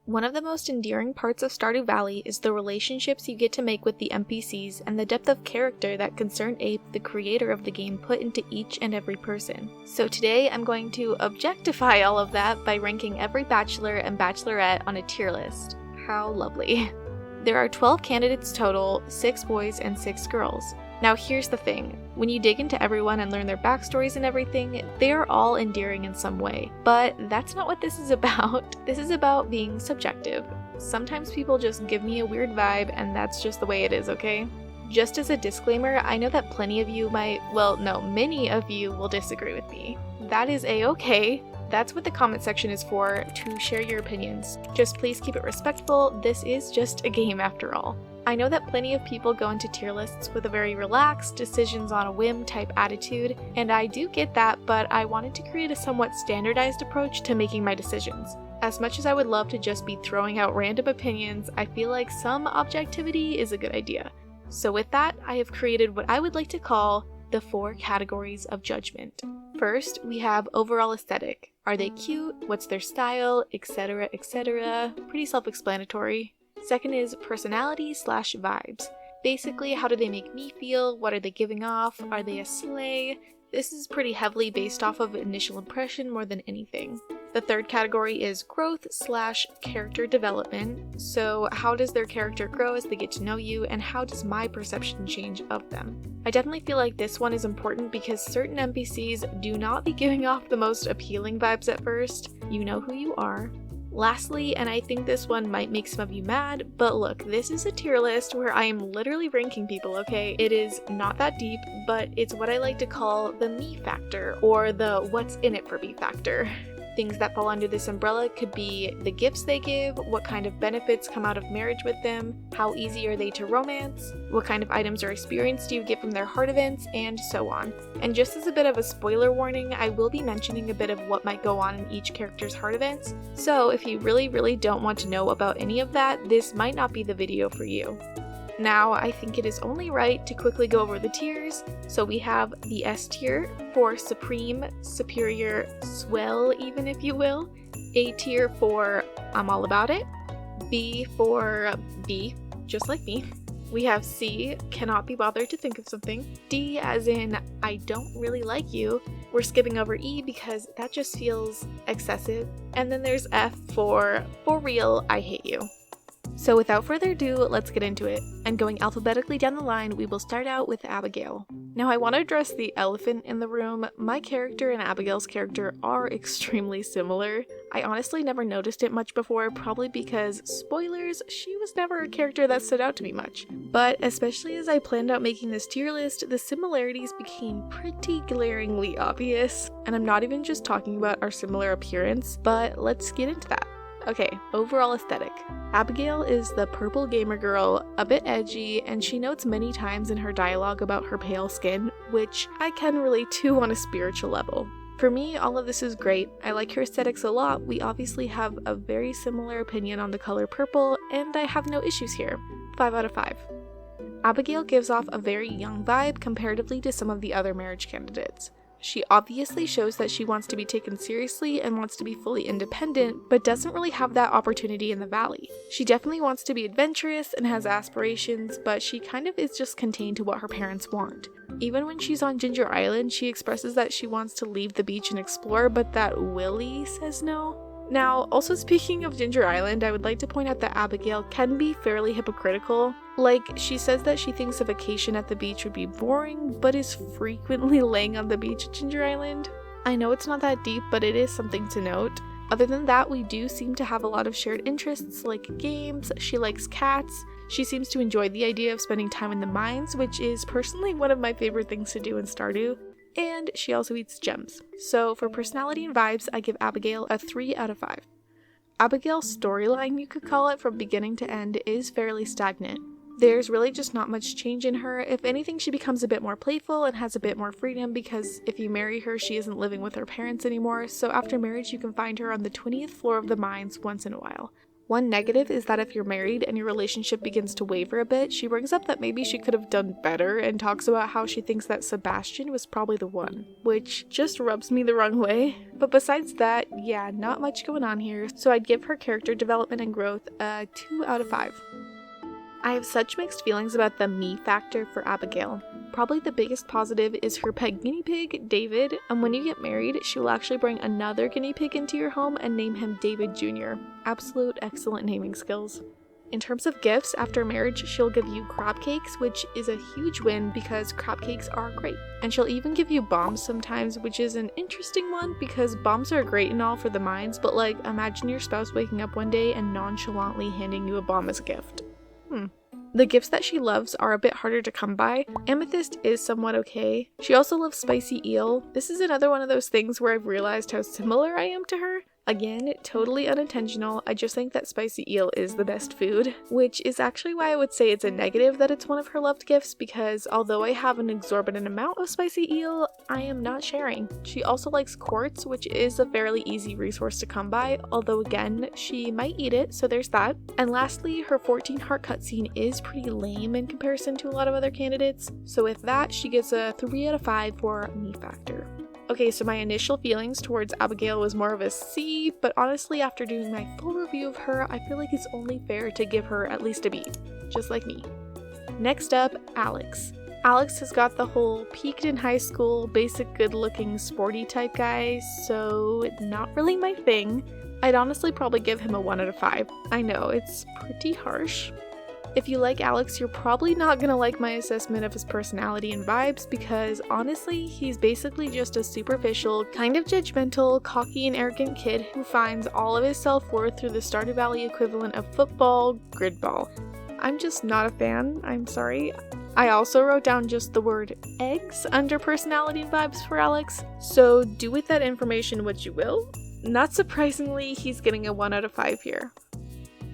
One of the most endearing parts of Stardew Valley is the relationships you get to make with the NPCs and the depth of character that Concerned Ape, the creator of the game, put into each and every person. So today I'm going to objectify all of that by ranking every Bachelor and Bachelorette on a tier list. How lovely. There are 12 candidates total, 6 boys and 6 girls. Now here's the thing, when you dig into everyone and learn their backstories and everything, they are all endearing in some way. But that's not what this is about. This is about being subjective. Sometimes people just give me a weird vibe and that's just the way it is, okay? Just as a disclaimer, I know that many of you will disagree with me. That is a-okay. That's what the comment section is for, to share your opinions. Just please keep it respectful, this is just a game after all. I know that plenty of people go into tier lists with a very relaxed, decisions on a whim type attitude, and I do get that, but I wanted to create a somewhat standardized approach to making my decisions. As much as I would love to just be throwing out random opinions, I feel like some objectivity is a good idea. So with that, I have created what I would like to call the 4 categories of judgment. First, we have overall aesthetic. Are they cute? What's their style? Etc, etc. Pretty self-explanatory. Second is personality/vibes. Basically, how do they make me feel? What are they giving off? Are they a slay? This is pretty heavily based off of initial impression more than anything. The third category is growth/character development. So how does their character grow as they get to know you, and how does my perception change of them? I definitely feel like this one is important because certain NPCs do not be giving off the most appealing vibes at first. You know who you are. Lastly, and I think this one might make some of you mad, but look, this is a tier list where I am literally ranking people, okay? It is not that deep, but it's what I like to call the me factor, or the what's in it for me factor. Things that fall under this umbrella could be the gifts they give, what kind of benefits come out of marriage with them, how easy are they to romance, what kind of items or experience do you get from their heart events, and so on. And just as a bit of a spoiler warning, I will be mentioning a bit of what might go on in each character's heart events, so if you really don't want to know about any of that, this might not be the video for you. Now, I think it is only right to quickly go over the tiers. So we have the S tier for supreme, superior, swell even if you will. A tier for I'm all about it. B for B, just like me. We have C, cannot be bothered to think of something. D as in I don't really like you. We're skipping over E because that just feels excessive. And then there's F for real, I hate you. So without further ado, let's get into it. And going alphabetically down the line, we will start out with Abigail. Now I want to address the elephant in the room. My character and Abigail's character are extremely similar. I honestly never noticed it much before, probably because, spoilers, she was never a character that stood out to me much. But especially as I planned out making this tier list, the similarities became pretty glaringly obvious. And I'm not even just talking about our similar appearance, but let's get into that. Okay, overall aesthetic. Abigail is the purple gamer girl, a bit edgy, and she notes many times in her dialogue about her pale skin, which I can relate to on a spiritual level. For me, all of this is great. I like her aesthetics a lot. We obviously have a very similar opinion on the color purple, and I have no issues here. 5 out of 5. Abigail gives off a very young vibe comparatively to some of the other marriage candidates. She obviously shows that she wants to be taken seriously and wants to be fully independent, but doesn't really have that opportunity in the valley. She definitely wants to be adventurous and has aspirations, but she kind of is just contained to what her parents want. Even when she's on Ginger Island, she expresses that she wants to leave the beach and explore, but that Willie says no. Now, also speaking of Ginger Island, I would like to point out that Abigail can be fairly hypocritical. Like, she says that she thinks a vacation at the beach would be boring, but is frequently laying on the beach at Ginger Island. I know it's not that deep, but it is something to note. Other than that, we do seem to have a lot of shared interests, like games. She likes cats. She seems to enjoy the idea of spending time in the mines, which is personally one of my favorite things to do in Stardew. And she also eats gems. So for personality and vibes, I give Abigail a 3 out of 5. Abigail's storyline, you could call it, from beginning to end is fairly stagnant. There's really just not much change in her. If anything, she becomes a bit more playful and has a bit more freedom because if you marry her, she isn't living with her parents anymore, so after marriage you can find her on the 20th floor of the mines once in a while. One negative is that if you're married and your relationship begins to waver a bit, she brings up that maybe she could have done better and talks about how she thinks that Sebastian was probably the one, which just rubs me the wrong way. But besides that, yeah, not much going on here, so I'd give her character development and growth a 2 out of 5. I have such mixed feelings about the me factor for Abigail. Probably the biggest positive is her pet guinea pig, David, and when you get married, she will actually bring another guinea pig into your home and name him David Jr. Absolute excellent naming skills. In terms of gifts, after marriage, she'll give you crab cakes, which is a huge win because crab cakes are great. And she'll even give you bombs sometimes, which is an interesting one because bombs are great and all for the minds, but like, imagine your spouse waking up one day and nonchalantly handing you a bomb as a gift. The gifts that she loves are a bit harder to come by. Amethyst is somewhat okay. She also loves spicy eel. This is another one of those things where I've realized how similar I am to her. Again, totally unintentional, I just think that spicy eel is the best food, which is actually why I would say it's a negative that it's one of her loved gifts, because although I have an exorbitant amount of spicy eel, I am not sharing. She also likes quartz, which is a fairly easy resource to come by, although again, she might eat it, so there's that. And lastly, her 14 heart cutscene is pretty lame in comparison to a lot of other candidates, so with that, she gets a 3 out of 5 for me factor. Okay, so my initial feelings towards Abigail was more of a C, but honestly after doing my full review of her, I feel like it's only fair to give her at least a B, just like me. Next up, Alex. Alex has got the whole peaked in high school, basic good-looking sporty type guy, so not really my thing. I'd honestly probably give him a 1 out of 5. I know, it's pretty harsh. If you like Alex, you're probably not gonna like my assessment of his personality and vibes because honestly, he's basically just a superficial, kind of judgmental, cocky and arrogant kid who finds all of his self-worth through the Stardew Valley equivalent of football, gridball. I'm just not a fan, I'm sorry. I also wrote down just the word eggs under personality and vibes for Alex, so do with that information what you will. Not surprisingly, he's getting a 1 out of 5 here.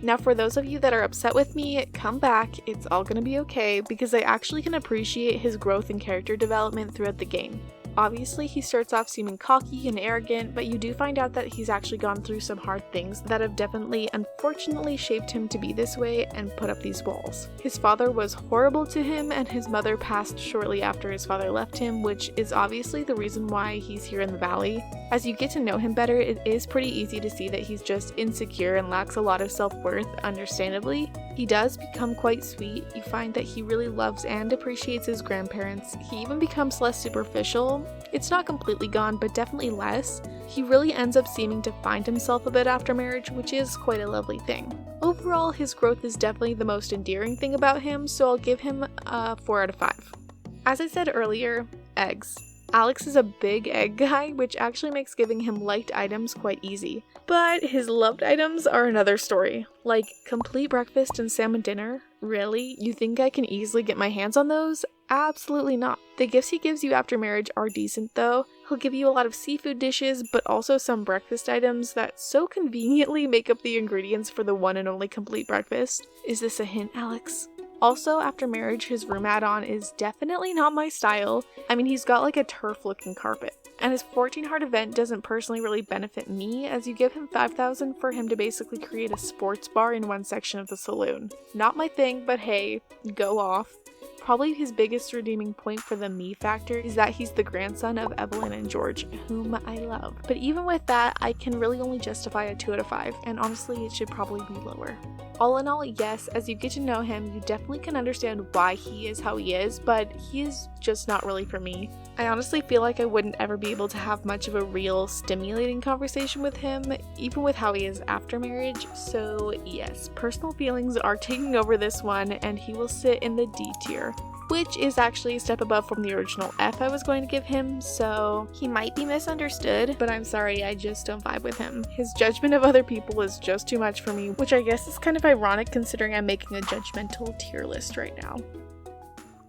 Now for those of you that are upset with me, come back, it's all gonna be okay because I actually can appreciate his growth and character development throughout the game. Obviously, he starts off seeming cocky and arrogant, but you do find out that he's actually gone through some hard things that have definitely, unfortunately, shaped him to be this way and put up these walls. His father was horrible to him, and his mother passed shortly after his father left him, which is obviously the reason why he's here in the valley. As you get to know him better, it is pretty easy to see that he's just insecure and lacks a lot of self-worth, understandably. He does become quite sweet. You find that he really loves and appreciates his grandparents. He even becomes less superficial. It's not completely gone, but definitely less. He really ends up seeming to find himself a bit after marriage, which is quite a lovely thing. Overall, his growth is definitely the most endearing thing about him, so I'll give him a 4 out of 5. As I said earlier, eggs. Alex is a big egg guy, which actually makes giving him liked items quite easy. But his loved items are another story. Like, complete breakfast and salmon dinner? Really? You think I can easily get my hands on those? Absolutely not. The gifts he gives you after marriage are decent though. He'll give you a lot of seafood dishes, but also some breakfast items that so conveniently make up the ingredients for the one and only complete breakfast. Is this a hint, Alex? Also, after marriage, his room add-on is definitely not my style. I mean, he's got like a turf-looking carpet. And his 14 heart event doesn't personally really benefit me, as you give him 5,000 for him to basically create a sports bar in one section of the saloon. Not my thing, but hey, go off. Probably his biggest redeeming point for the me factor is that he's the grandson of Evelyn and George, whom I love. But even with that, I can really only justify a 2 out of 5, and honestly, it should probably be lower. All in all, yes, as you get to know him, you definitely can understand why he is how he is, but he is just not really for me. I honestly feel like I wouldn't ever be able to have much of a real stimulating conversation with him, even with how he is after marriage, so yes, personal feelings are taking over this one, and he will sit in the D tier. Which is actually a step above from the original F I was going to give him, so he might be misunderstood, but I'm sorry, I just don't vibe with him. His judgment of other people is just too much for me, which I guess is kind of ironic considering I'm making a judgmental tier list right now.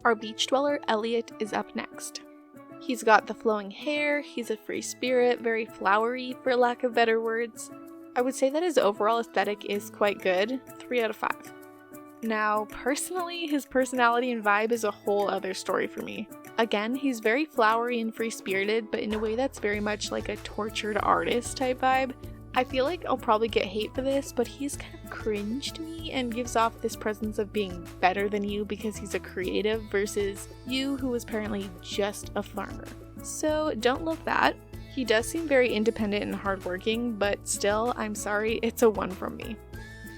Our beach dweller, Elliott, is up next. He's got the flowing hair, he's a free spirit, very flowery for lack of better words. I would say that his overall aesthetic is quite good, 3 out of 5. Now, personally, his personality and vibe is a whole other story for me. Again, he's very flowery and free-spirited, but in a way that's very much like a tortured artist type vibe. I feel like I'll probably get hate for this, but he's kind of cringe to me and gives off this presence of being better than you because he's a creative versus you who is apparently just a farmer. So don't love that. He does seem very independent and hardworking, but still, I'm sorry, it's a 1 from me.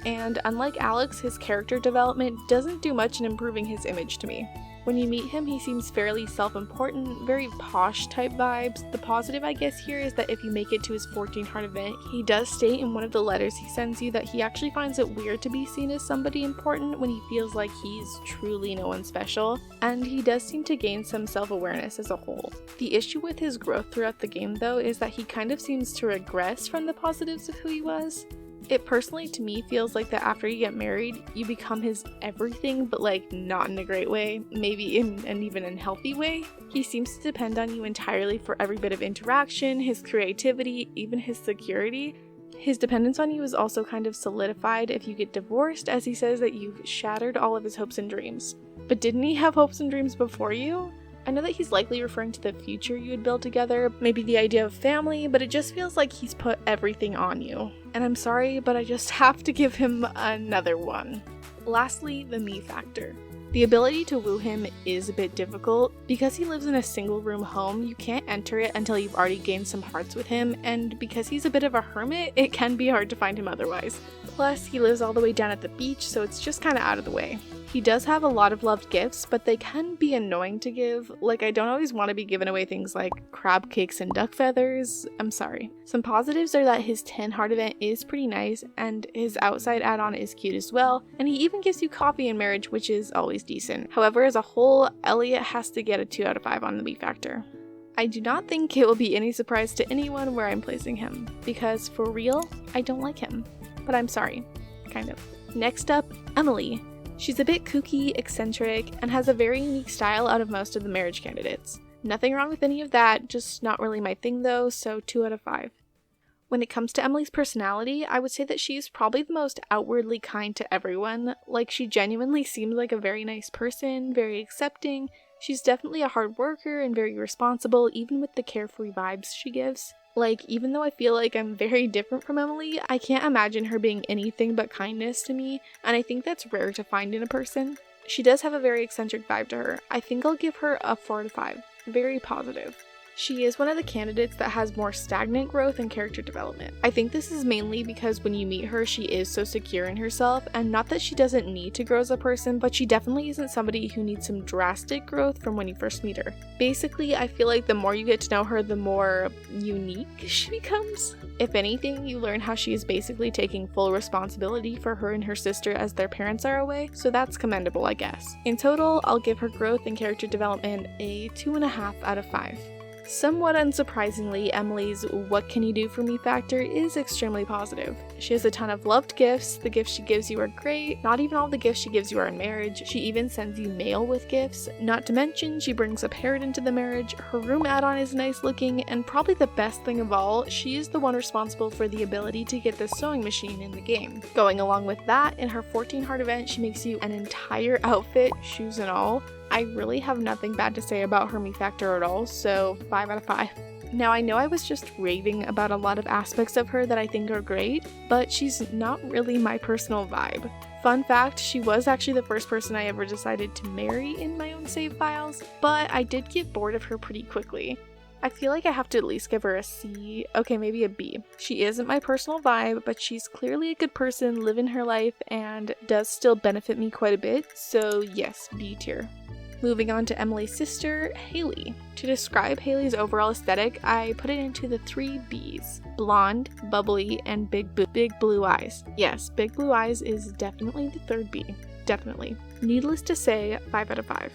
And unlike Alex, his character development doesn't do much in improving his image to me. When you meet him, he seems fairly self-important, very posh type vibes. The positive, I guess, here is that if you make it to his 14 heart event, he does state in one of the letters he sends you that he actually finds it weird to be seen as somebody important when he feels like he's truly no one special, and he does seem to gain some self-awareness as a whole. The issue with his growth throughout the game, though, is that he kind of seems to regress from the positives of who he was. It personally, to me, feels like that after you get married, you become his everything, but like not in a great way, maybe in an even unhealthy way. He seems to depend on you entirely for every bit of interaction, his creativity, even his security. His dependence on you is also kind of solidified if you get divorced, as he says that you've shattered all of his hopes and dreams. But didn't he have hopes and dreams before you? I know that he's likely referring to the future you would build together, maybe the idea of family, but it just feels like he's put everything on you. And I'm sorry, but I just have to give him another 1. Lastly, the me factor. The ability to woo him is a bit difficult. Because he lives in a single room home, you can't enter it until you've already gained some hearts with him, and because he's a bit of a hermit, it can be hard to find him otherwise. Plus, he lives all the way down at the beach, so it's just kinda out of the way. He does have a lot of loved gifts, but they can be annoying to give. Like, I don't always want to be giving away things like crab cakes and duck feathers. I'm sorry. Some positives are that his 10 heart event is pretty nice, and his outside add-on is cute as well, and he even gives you coffee in marriage, which is always decent. However, as a whole, Elliott has to get a 2 out of 5 on the me factor. I do not think it will be any surprise to anyone where I'm placing him, because for real, I don't like him. But I'm sorry. Kind of. Next up, Emily. She's a bit kooky, eccentric, and has a very unique style out of most of the marriage candidates. Nothing wrong with any of that, just not really my thing though, so 2 out of 5. When it comes to Emily's personality, I would say that she's probably the most outwardly kind to everyone. Like, she genuinely seems like a very nice person, very accepting. She's definitely a hard worker and very responsible, even with the carefree vibes she gives. Like, even though I feel like I'm very different from Emily, I can't imagine her being anything but kindness to me, and I think that's rare to find in a person. She does have a very eccentric vibe to her. I think I'll give her a 4 out of 5. Very positive. She is one of the candidates that has more stagnant growth and character development. I think this is mainly because when you meet her, she is so secure in herself, and not that she doesn't need to grow as a person, but she definitely isn't somebody who needs some drastic growth from when you first meet her. Basically, I feel like the more you get to know her, the more unique she becomes. If anything, you learn how she is basically taking full responsibility for her and her sister as their parents are away, so that's commendable, I guess. In total, I'll give her growth and character development a 2.5 out of 5. Somewhat unsurprisingly, Emily's "what can you do for me" factor is extremely positive. She has a ton of loved gifts, the gifts she gives you are great, not even all the gifts she gives you are in marriage, she even sends you mail with gifts, not to mention she brings a parrot into the marriage, her room add-on is nice looking, and probably the best thing of all, she is the one responsible for the ability to get the sewing machine in the game. Going along with that, in her 14 heart event, she makes you an entire outfit, shoes and all. I really have nothing bad to say about her me factor at all, so 5 out of 5. Now, I know I was just raving about a lot of aspects of her that I think are great, but she's not really my personal vibe. Fun fact, she was actually the first person I ever decided to marry in my own save files, but I did get bored of her pretty quickly. I feel like I have to at least give her a C, okay, maybe a B. She isn't my personal vibe, but she's clearly a good person living her life and does still benefit me quite a bit, so yes, B tier. Moving on to Emily's sister, Haley. To describe Haley's overall aesthetic, I put it into the 3 Bs. Blonde, bubbly, and big blue eyes. Yes, big blue eyes is definitely the 3rd B. Definitely. Needless to say, 5 out of 5.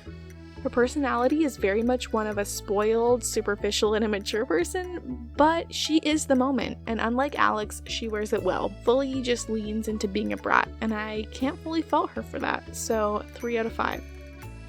Her personality is very much one of a spoiled, superficial, and immature person, but she is the moment, and unlike Alex, she wears it well. Fully just leans into being a brat, and I can't fully fault her for that, so 3 out of 5.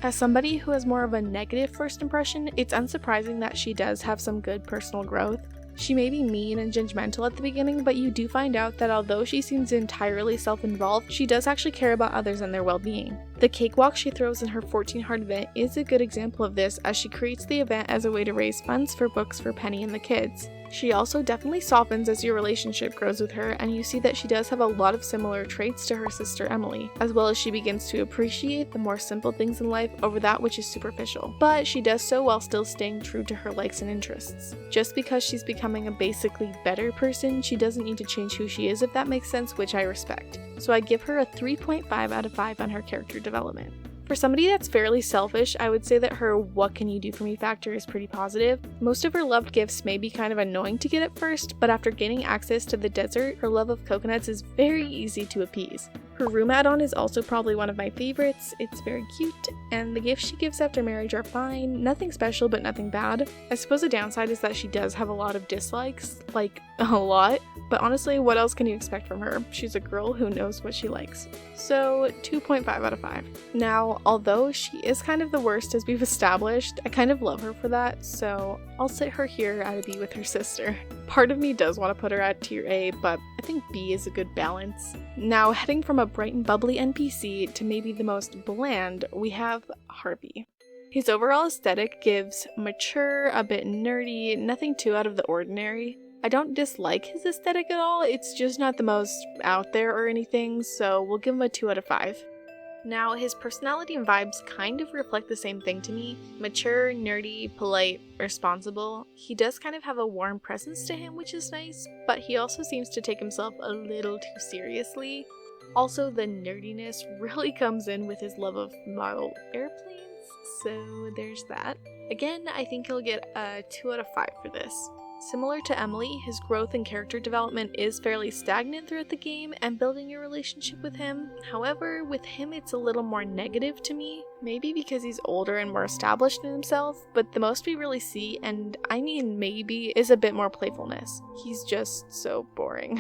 As somebody who has more of a negative first impression, it's unsurprising that she does have some good personal growth. She may be mean and judgmental at the beginning, but you do find out that although she seems entirely self-involved, she does actually care about others and their well-being. The cakewalk she throws in her 14 heart event is a good example of this, as she creates the event as a way to raise funds for books for Penny and the kids. She also definitely softens as your relationship grows with her, and you see that she does have a lot of similar traits to her sister Emily, as well as she begins to appreciate the more simple things in life over that which is superficial. But she does so while still staying true to her likes and interests. Just because she's becoming a basically better person, she doesn't need to change who she is, if that makes sense, which I respect. So I give her a 3.5 out of 5 on her character development. For somebody that's fairly selfish, I would say that her "what can you do for me" factor is pretty positive. Most of her loved gifts may be kind of annoying to get at first, but after gaining access to the desert, her love of coconuts is very easy to appease. Her room add-on is also probably one of my favorites. It's very cute, and the gifts she gives after marriage are fine. Nothing special, but nothing bad. I suppose the downside is that she does have a lot of dislikes, like a lot, but honestly, what else can you expect from her? She's a girl who knows what she likes. So 2.5 out of 5. Now, although she is kind of the worst as we've established, I kind of love her for that, so I'll sit her here at a B with her sister. Part of me does want to put her at tier A, but I think B is a good balance. Now, heading from a bright and bubbly NPC to maybe the most bland, we have Harvey. His overall aesthetic gives mature, a bit nerdy, nothing too out of the ordinary. I don't dislike his aesthetic at all, it's just not the most out there or anything, so we'll give him a 2 out of 5. Now, his personality and vibes kind of reflect the same thing to me. Mature, nerdy, polite, responsible. He does kind of have a warm presence to him, which is nice, but he also seems to take himself a little too seriously. Also, the nerdiness really comes in with his love of model airplanes, so there's that. Again, I think he'll get a 2 out of 5 for this. Similar to Emily, his growth and character development is fairly stagnant throughout the game and building your relationship with him. However, with him it's a little more negative to me, maybe because he's older and more established in himself, but the most we really see, and I mean maybe, is a bit more playfulness. He's just so boring.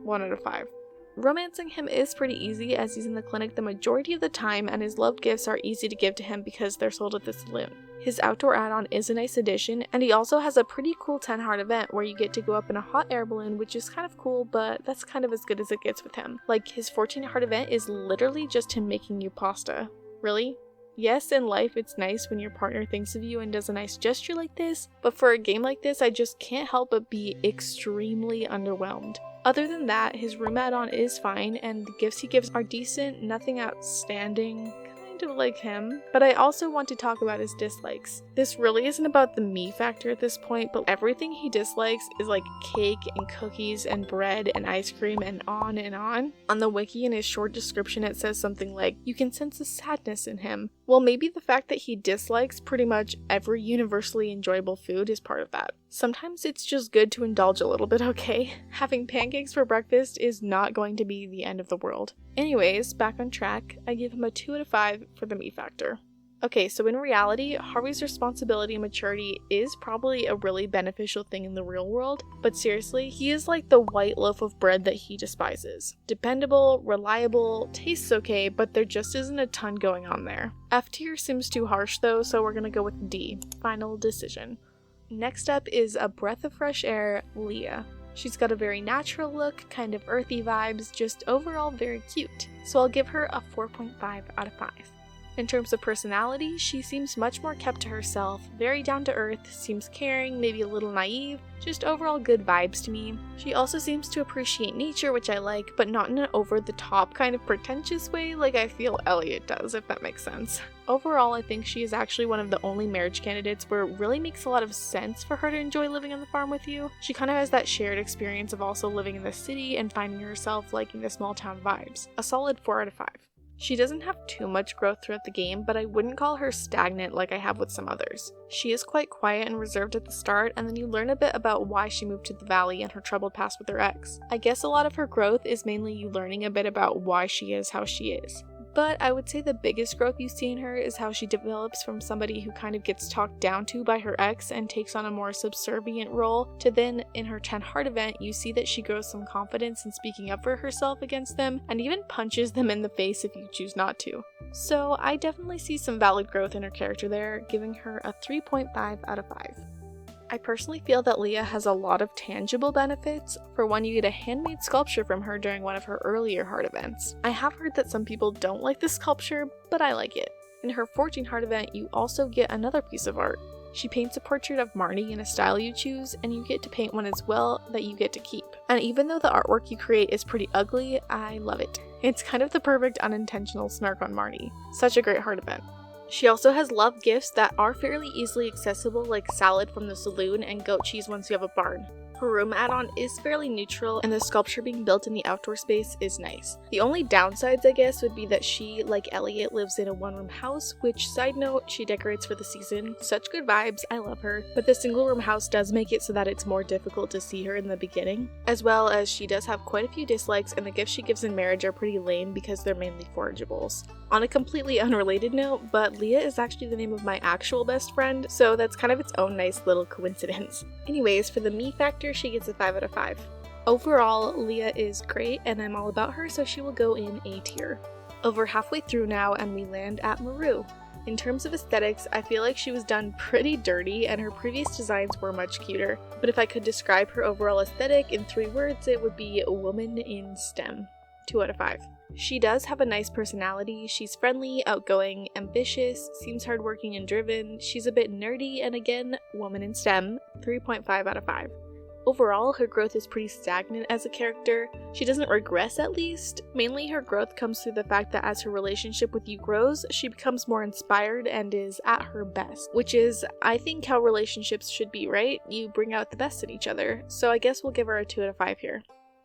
1 out of 5. Romancing him is pretty easy as he's in the clinic the majority of the time, and his loved gifts are easy to give to him because they're sold at the saloon. His outdoor add-on is a nice addition, and he also has a pretty cool 10 heart event where you get to go up in a hot air balloon, which is kind of cool, but that's kind of as good as it gets with him. Like, his 14 heart event is literally just him making you pasta. Really? Yes, in life it's nice when your partner thinks of you and does a nice gesture like this, but for a game like this I just can't help but be extremely underwhelmed. Other than that, his room add-on is fine, and the gifts he gives are decent, nothing outstanding. Kind of like him, but I also want to talk about his dislikes. This really isn't about the me factor at this point, but everything he dislikes is like cake and cookies and bread and ice cream and on and on. On the wiki in his short description it says something like, "You can sense a sadness in him." Well, maybe the fact that he dislikes pretty much every universally enjoyable food is part of that. Sometimes it's just good to indulge a little bit, okay? Having pancakes for breakfast is not going to be the end of the world. Anyways, back on track, I give him a 2 out of 5 for the me factor. Okay, so in reality, Harvey's responsibility and maturity is probably a really beneficial thing in the real world, but seriously, he is like the white loaf of bread that he despises. Dependable, reliable, tastes okay, but there just isn't a ton going on there. F tier seems too harsh though, so we're gonna go with D. Final decision. Next up is a breath of fresh air, Leah. She's got a very natural look, kind of earthy vibes, just overall very cute. So I'll give her a 4.5 out of 5. In terms of personality, she seems much more kept to herself, very down to earth, seems caring, maybe a little naive, just overall good vibes to me. She also seems to appreciate nature, which I like, but not in an over-the-top kind of pretentious way like I feel Elliott does, if that makes sense. Overall, I think she is actually one of the only marriage candidates where it really makes a lot of sense for her to enjoy living on the farm with you. She kind of has that shared experience of also living in the city and finding herself liking the small town vibes. A solid 4 out of 5. She doesn't have too much growth throughout the game, but I wouldn't call her stagnant like I have with some others. She is quite quiet and reserved at the start, and then you learn a bit about why she moved to the valley and her troubled past with her ex. I guess a lot of her growth is mainly you learning a bit about why she is how she is. But I would say the biggest growth you see in her is how she develops from somebody who kind of gets talked down to by her ex and takes on a more subservient role, to then in her 10 heart event you see that she grows some confidence in speaking up for herself against them and even punches them in the face if you choose not to. So I definitely see some valid growth in her character there, giving her a 3.5 out of 5. I personally feel that Leah has a lot of tangible benefits. For one, you get a handmade sculpture from her during one of her earlier heart events. I have heard that some people don't like this sculpture, but I like it. In her 14 heart event, you also get another piece of art. She paints a portrait of Marnie in a style you choose, and you get to paint one as well that you get to keep. And even though the artwork you create is pretty ugly, I love it. It's kind of the perfect unintentional snark on Marnie. Such a great heart event. She also has love gifts that are fairly easily accessible, like salad from the saloon and goat cheese once you have a barn. Her room add-on is fairly neutral, and the sculpture being built in the outdoor space is nice. The only downsides, I guess, would be that she, like Elliott, lives in a one-room house, which, side note, she decorates for the season. Such good vibes, I love her. But the single-room house does make it so that it's more difficult to see her in the beginning, as well as she does have quite a few dislikes, and the gifts she gives in marriage are pretty lame because they're mainly forageables. On a completely unrelated note, but Leah is actually the name of my actual best friend, so that's kind of its own nice little coincidence. Anyways, for the me factor, she gets a 5 out of 5. Overall, Leah is great and I'm all about her, so she will go in A tier. Over halfway through now and we land at Maru. In terms of aesthetics, I feel like she was done pretty dirty and her previous designs were much cuter, but if I could describe her overall aesthetic in 3 words, it would be a woman in STEM. 2 out of 5. She does have a nice personality. She's friendly, outgoing, ambitious, seems hardworking and driven. She's a bit nerdy, and again, woman in STEM. 3.5 out of 5. Overall, her growth is pretty stagnant as a character. She doesn't regress, at least. Mainly her growth comes through the fact that as her relationship with you grows, she becomes more inspired and is at her best, which is, I think, how relationships should be, right? You bring out the best in each other. So I guess we'll give her a 2 out of 5 here.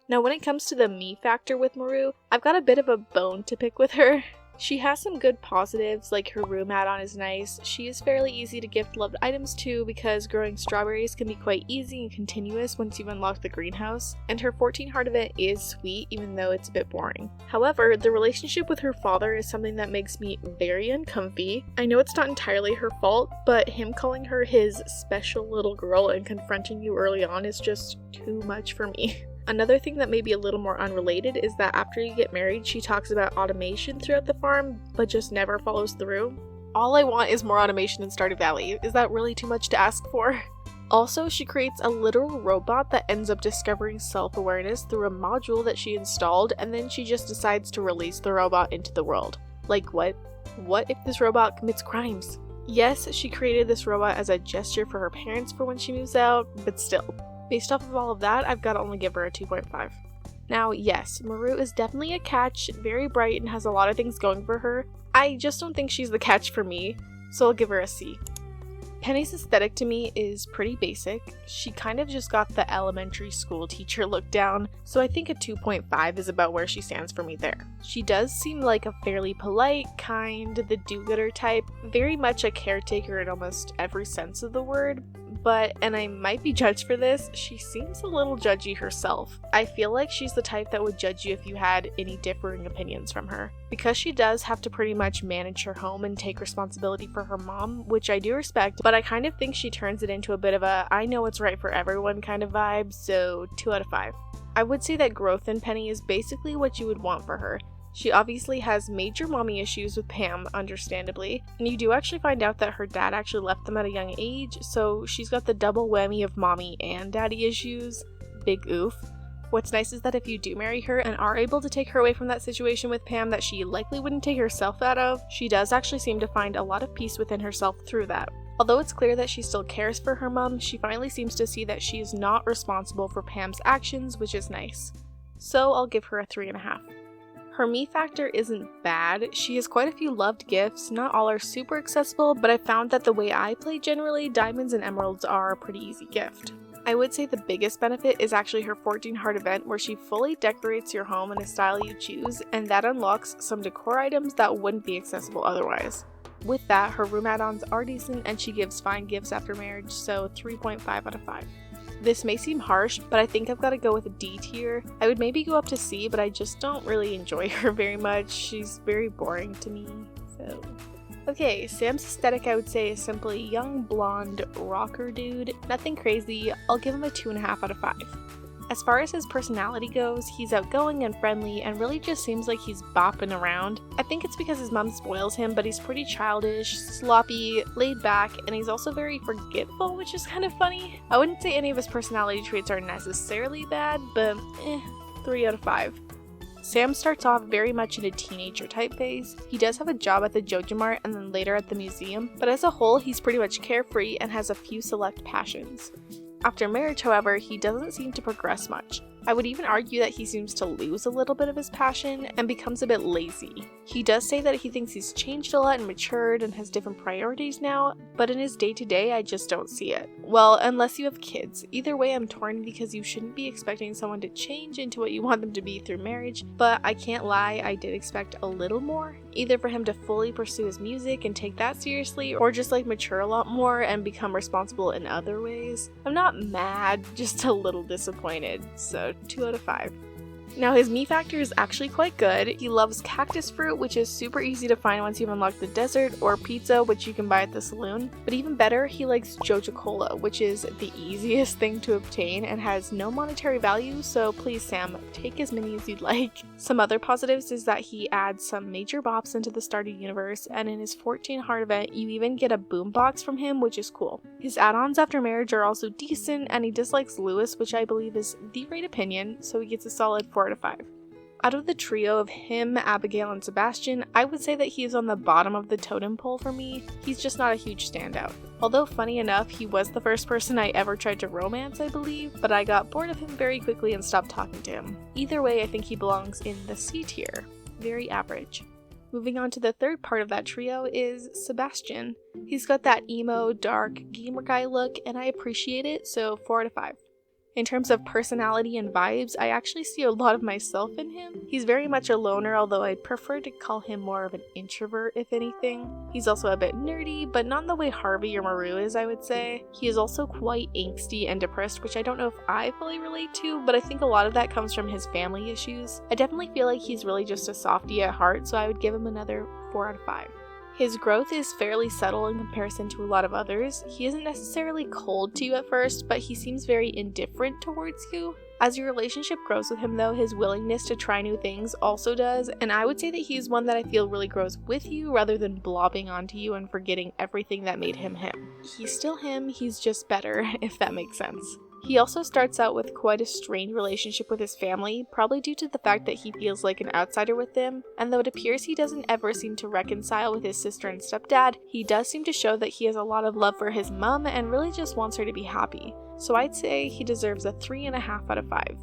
Now when it comes to the me factor with Maru, I've got a bit of a bone to pick with her. She has some good positives, like her room add-on is nice. She is fairly easy to gift loved items to because growing strawberries can be quite easy and continuous once you've unlocked the greenhouse. And her 14 heart event is sweet, even though it's a bit boring. However, the relationship with her father is something that makes me very uncomfy. I know it's not entirely her fault, but him calling her his special little girl and confronting you early on is just too much for me. Another thing that may be a little more unrelated is that after you get married, she talks about automation throughout the farm, but just never follows through. All I want is more automation in Stardew Valley. Is that really too much to ask for? Also, she creates a literal robot that ends up discovering self-awareness through a module that she installed, and then she just decides to release the robot into the world. Like what? What if this robot commits crimes? Yes, she created this robot as a gesture for her parents for when she moves out, but still. Based off of all of that, I've got to only give her a 2.5. Now, yes, Maru is definitely a catch, very bright and has a lot of things going for her. I just don't think she's the catch for me, so I'll give her a C. Penny's aesthetic to me is pretty basic. She kind of just got the elementary school teacher look down, so I think a 2.5 is about where she stands for me there. She does seem like a fairly polite, kind, the do-gooder type, very much a caretaker in almost every sense of the word. But, and I might be judged for this, she seems a little judgy herself. I feel like she's the type that would judge you if you had any differing opinions from her. Because she does have to pretty much manage her home and take responsibility for her mom, which I do respect, but I kind of think she turns it into a bit of a I know what's right for everyone kind of vibe, so 2 out of 5. I would say that growth in Penny is basically what you would want for her. She obviously has major mommy issues with Pam, understandably, and you do actually find out that her dad actually left them at a young age, so she's got the double whammy of mommy and daddy issues. Big oof. What's nice is that if you do marry her and are able to take her away from that situation with Pam that she likely wouldn't take herself out of, she does actually seem to find a lot of peace within herself through that. Although it's clear that she still cares for her mom, she finally seems to see that she is not responsible for Pam's actions, which is nice. So I'll give her a 3.5. Her me factor isn't bad. She has quite a few loved gifts. Not all are super accessible, but I found that the way I play generally, diamonds and emeralds are a pretty easy gift. I would say the biggest benefit is actually her 14 heart event where she fully decorates your home in a style you choose, and that unlocks some decor items that wouldn't be accessible otherwise. With that, her room add-ons are decent and she gives fine gifts after marriage, so 3.5 out of 5. This may seem harsh, but I think I've got to go with a D tier. I would maybe go up to C, but I just don't really enjoy her very much. She's very boring to me, so... Okay, Sam's aesthetic I would say is simply young, blonde, rocker dude. Nothing crazy. I'll give him a 2.5 out of 5. As far as his personality goes, he's outgoing and friendly and really just seems like he's bopping around. I think it's because his mom spoils him, but he's pretty childish, sloppy, laid back, and he's also very forgetful, which is kind of funny. I wouldn't say any of his personality traits are necessarily bad, but 3 out of 5. Sam starts off very much in a teenager type phase. He does have a job at the Jojo Mart and then later at the museum, but as a whole he's pretty much carefree and has a few select passions. After marriage, however, he doesn't seem to progress much. I would even argue that he seems to lose a little bit of his passion and becomes a bit lazy. He does say that he thinks he's changed a lot and matured and has different priorities now, but in his day-to-day I just don't see it. Well, unless you have kids. Either way I'm torn because you shouldn't be expecting someone to change into what you want them to be through marriage, but I can't lie, I did expect a little more. Either for him to fully pursue his music and take that seriously, or just like mature a lot more and become responsible in other ways. I'm not mad, just a little disappointed, so 2 out of 5. Now his me factor is actually quite good. He loves cactus fruit, which is super easy to find once you've unlocked the desert, or pizza, which you can buy at the saloon. But even better, he likes Jojo Cola, which is the easiest thing to obtain and has no monetary value, so please Sam, take as many as you'd like. Some other positives is that he adds some major bops into the Stardew universe, and in his 14 heart event you even get a boombox from him, which is cool. His add-ons after marriage are also decent, and he dislikes Lewis, which I believe is the right opinion, so he gets a solid 4 out of 5. Out of the trio of him, Abigail, and Sebastian, I would say that he is on the bottom of the totem pole for me. He's just not a huge standout. Although funny enough, he was the first person I ever tried to romance, I believe, but I got bored of him very quickly and stopped talking to him. Either way, I think he belongs in the C tier. Very average. Moving on to the third part of that trio is Sebastian. He's got that emo, dark, gamer guy look, and I appreciate it, so 4 out of 5. In terms of personality and vibes, I actually see a lot of myself in him. He's very much a loner, although I'd prefer to call him more of an introvert if anything. He's also a bit nerdy, but not in the way Harvey or Maru is, I would say. He is also quite angsty and depressed, which I don't know if I fully relate to, but I think a lot of that comes from his family issues. I definitely feel like he's really just a softie at heart, so I would give him another 4 out of 5. His growth is fairly subtle in comparison to a lot of others. He isn't necessarily cold to you at first, but he seems very indifferent towards you. As your relationship grows with him though, his willingness to try new things also does, and I would say that he's one that I feel really grows with you rather than blobbing onto you and forgetting everything that made him him. He's still him, he's just better, if that makes sense. He also starts out with quite a strained relationship with his family, probably due to the fact that he feels like an outsider with them, and though it appears he doesn't ever seem to reconcile with his sister and stepdad, he does seem to show that he has a lot of love for his mom and really just wants her to be happy. So I'd say he deserves a 3.5 out of 5.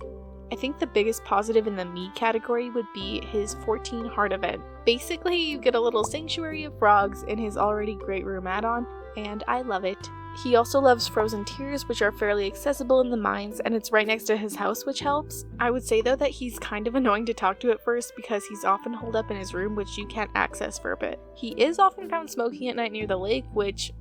I think the biggest positive in the me category would be his 14 heart event. Basically, you get a little sanctuary of frogs in his already great room add-on, and I love it. He also loves frozen tears, which are fairly accessible in the mines, and it's right next to his house, which helps. I would say though that he's kind of annoying to talk to at first because he's often holed up in his room, which you can't access for a bit. He is often found smoking at night near the lake, which,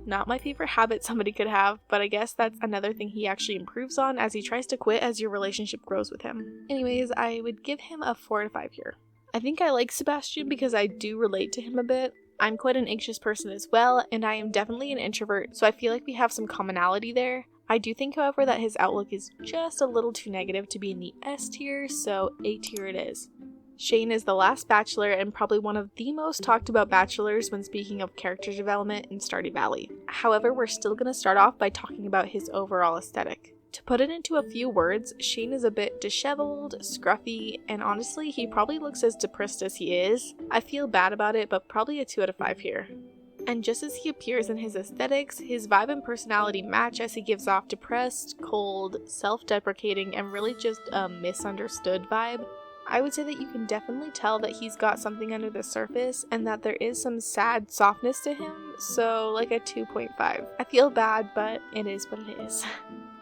not my favorite habit somebody could have, but I guess that's another thing he actually improves on as he tries to quit as your relationship grows with him. Anyways, I would give him a 4 out of 5 here. I think I like Sebastian because I do relate to him a bit. I'm quite an anxious person as well, and I am definitely an introvert, so I feel like we have some commonality there. I do think, however, that his outlook is just a little too negative to be in the S tier, so A tier it is. Shane is the last bachelor and probably one of the most talked about bachelors when speaking of character development in Stardew Valley. However, we're still going to start off by talking about his overall aesthetic. To put it into a few words, Shane is a bit disheveled, scruffy, and honestly, he probably looks as depressed as he is. I feel bad about it, but probably a 2 out of 5 here. And just as he appears in his aesthetics, his vibe and personality match as he gives off depressed, cold, self-deprecating, and really just a misunderstood vibe. I would say that you can definitely tell that he's got something under the surface and that there is some sad softness to him, so like a 2.5. I feel bad, but it is what it is.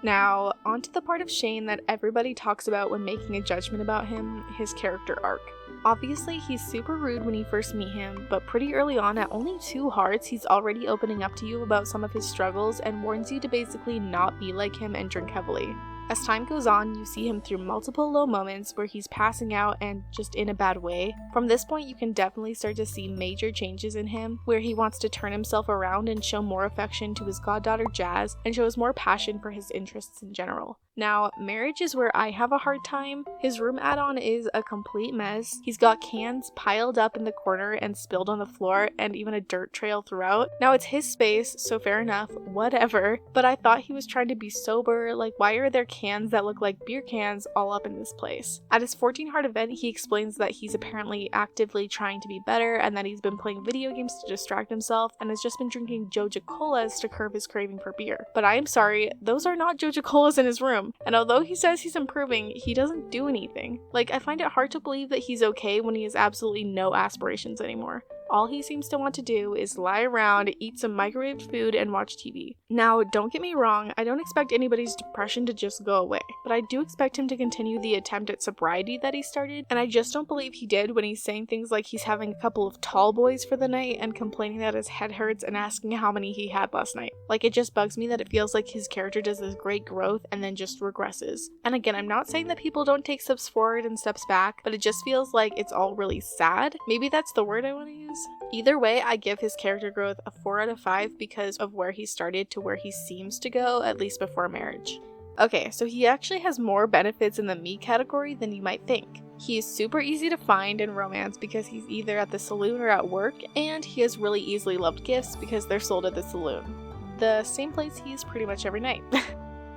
Now, on to the part of Shane that everybody talks about when making a judgment about him, his character arc. Obviously, he's super rude when you first meet him, but pretty early on, at only 2 hearts, he's already opening up to you about some of his struggles and warns you to basically not be like him and drink heavily. As time goes on, you see him through multiple low moments where he's passing out and just in a bad way. From this point, you can definitely start to see major changes in him, where he wants to turn himself around and show more affection to his goddaughter Jazz and shows more passion for his interests in general. Now, marriage is where I have a hard time. His room add-on is a complete mess. He's got cans piled up in the corner and spilled on the floor, and even a dirt trail throughout. Now, it's his space, so fair enough, whatever, but I thought he was trying to be sober. Like, why are there cans that look like beer cans all up in this place? At his 14 Heart event, he explains that he's apparently actively trying to be better and that he's been playing video games to distract himself and has just been drinking Joja Colas to curb his craving for beer. But I am sorry, those are not Joja Colas in his room. And although he says he's improving, he doesn't do anything. Like, I find it hard to believe that he's okay when he has absolutely no aspirations anymore. All he seems to want to do is lie around, eat some microwaved food, and watch TV. Now, don't get me wrong, I don't expect anybody's depression to just go away, but I do expect him to continue the attempt at sobriety that he started, and I just don't believe he did when he's saying things like he's having a couple of tall boys for the night and complaining that his head hurts and asking how many he had last night. Like, it just bugs me that it feels like his character does this great growth and then just regresses. And again, I'm not saying that people don't take steps forward and steps back, but it just feels like it's all really sad. Maybe that's the word I want to use. Either way, I give his character growth a 4 out of 5 because of where he started to where he seems to go, at least before marriage. Okay, so he actually has more benefits in the me category than you might think. He is super easy to find in romance because he's either at the saloon or at work, and he has really easily loved gifts because they're sold at the saloon. The same place he is pretty much every night.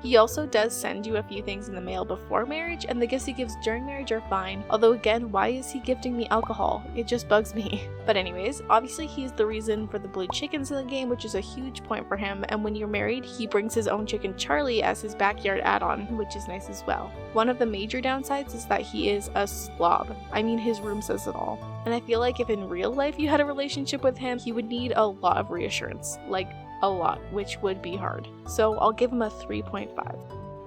He also does send you a few things in the mail before marriage, and the gifts he gives during marriage are fine. Although again, why is he gifting me alcohol? It just bugs me. But anyways, obviously he's the reason for the blue chickens in the game, which is a huge point for him, and when you're married, he brings his own chicken Charlie as his backyard add-on, which is nice as well. One of the major downsides is that he is a slob. I mean, his room says it all. And I feel like if in real life you had a relationship with him, he would need a lot of reassurance. Like, a lot, which would be hard. So I'll give him a 3.5.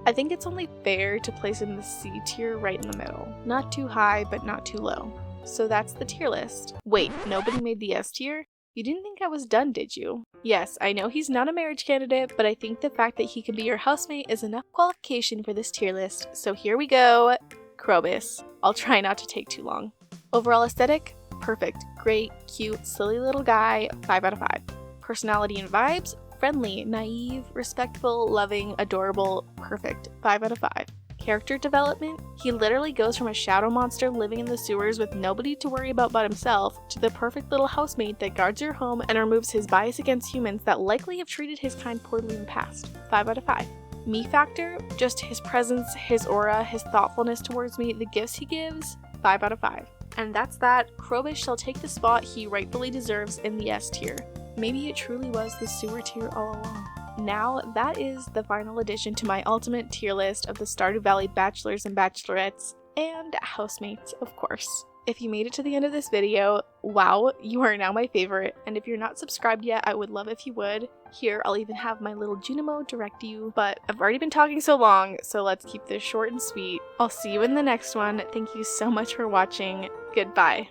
I think it's only fair to place him in the C tier right in the middle. Not too high, but not too low. So that's the tier list. Wait, nobody made the S tier? You didn't think I was done, did you? Yes, I know he's not a marriage candidate, but I think the fact that he can be your housemate is enough qualification for this tier list. So here we go. Krobus. I'll try not to take too long. Overall aesthetic? Perfect. Great, cute, silly little guy. 5 out of 5. Personality and vibes, friendly, naive, respectful, loving, adorable, perfect, 5 out of 5. Character development, he literally goes from a shadow monster living in the sewers with nobody to worry about but himself, to the perfect little housemate that guards your home and removes his bias against humans that likely have treated his kind poorly in the past, 5 out of 5. Me factor, just his presence, his aura, his thoughtfulness towards me, the gifts he gives, 5 out of 5. And that's that. Krobus shall take the spot he rightfully deserves in the S tier. Maybe it truly was the sewer tier all along. Now, that is the final addition to my ultimate tier list of the Stardew Valley bachelors and bachelorettes, and housemates, of course. If you made it to the end of this video, wow, you are now my favorite, and if you're not subscribed yet, I would love if you would. Here, I'll even have my little junimo direct you, but I've already been talking so long, so let's keep this short and sweet. I'll see you in the next one. Thank you so much for watching. Goodbye.